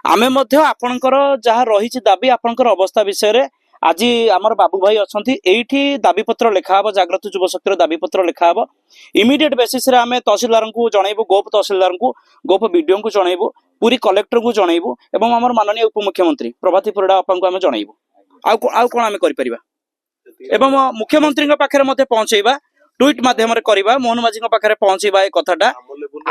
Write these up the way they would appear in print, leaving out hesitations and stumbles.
आमे मध्य आपणकर जहाँ रही दाबी आपणकर अवस्था विषय आज आमर बाबू भाई अच्छा ये दाबीपत्र लिखाव जागृत युव शक्तिर दाबीपत्र लिखाव इमिडिएट बेसिस आम तहसिलदार को जनइबू गोप तहसिलदार को गोप बीडीओ को जनइबू पूरी कलेक्टर को जनइबू एवं आम माननीय उपमुख्यमंत्री प्रभाती परिड़ा बापा को आम जनइबू आउ कौन आम कर मुख्यमंत्री पाखे पहुंचेबा ट्वीट मध्यम करवा मोहन माझी पाखे पहुंचेबा ए कथाटा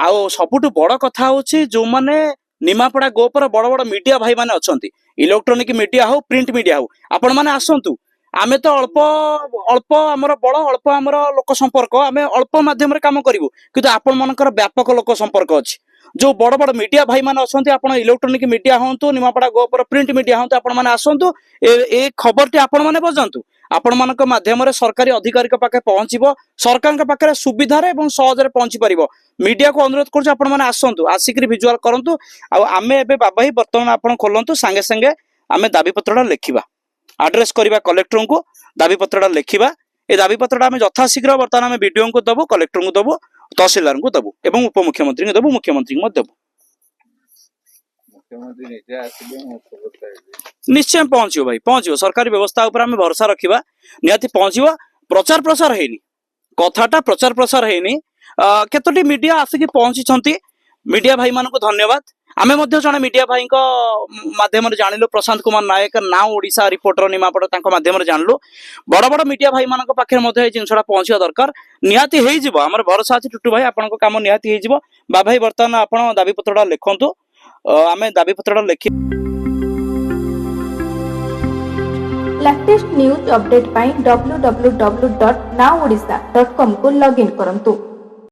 आउ सबुठु बड़ कथा होची जो माने निमापड़ा गोपर बड़ बड़ मीडिया भाई माने अछंती इलेक्ट्रोनिक मीडिया हो प्रिंट मीडिया हो आपण माने आसंतु आमे तो अल्प अल्प आमर बड़ अल्प आमर लोक संपर्क आमे अल्प माध्यम रे काम करिवु किंतु आपण मानकर व्यापक लोक संपर्क अछि जो बड़ बड़ मीडिया भाई माने अछंती आपण इलेक्ट्रोनिक मीडिया होंतु निमापड़ा गोपर प्रिंट मीडिया होंतु आपण माने आसंतु ए खबर टी आपण माने बजंतु आपण मानक माध्यम रे सरकारी अधिकारी पाखे पहुंचबो सरकार पाखे सुविधा रे एवं सहज रे पहुंची परिबो मीडिया को अनुरोध करूँ आपण माने आसंतु आसिक विजुअल करंतु आमे एबे बाबा ही वर्तमान आपण खोलंतु संगे संगे आमे दाबी पत्रडा लेखिबा एड्रेस करबा कलेक्टर को दाबी पत्रडा लेखिबा ए दाबी पत्रडा आमे यथाशीघ्र वर्तमान आमे वीडियो को दबो कलेक्टर को दबो तहसीलदार को दबो एवं उपमुख्यमंत्री को दबो मुख्यमंत्री को दबो निश्चय पहुंचो भाई पहुंचो सरकारी व्यवस्था ऊपर आमे भरोसा रखिबा निहाती पहुंचो प्रचार प्रसार हेनी कथाटा प्रचार प्रसार हेनी केतोटी मीडिया आसिक पहुंची मीडिया भाई मान को धन्यवाद आमे मध्य जने मीडिया भाई को माध्यम जानिलु प्रशांत कुमार नायक नाउ ओडिशा रिपोर्टर निमापड़ तांको माध्यम जानिलु बड़ बड़ मीडिया भाई मान पाखे मध्य ए जिनसटा पहुंचवा दरकार निहाती हेई जिवो हमर भरोसा अछि टुटू भाई आपन को काम निहाती हेई जिवो बा भाई वर्तमान आपन दाबी पत्रडा लिखंतु आमे दाबी पत्रडा लिखि लेटेस्ट न्यूज अपडेट पाई www.nowodisha.com को लॉगिन करंतु।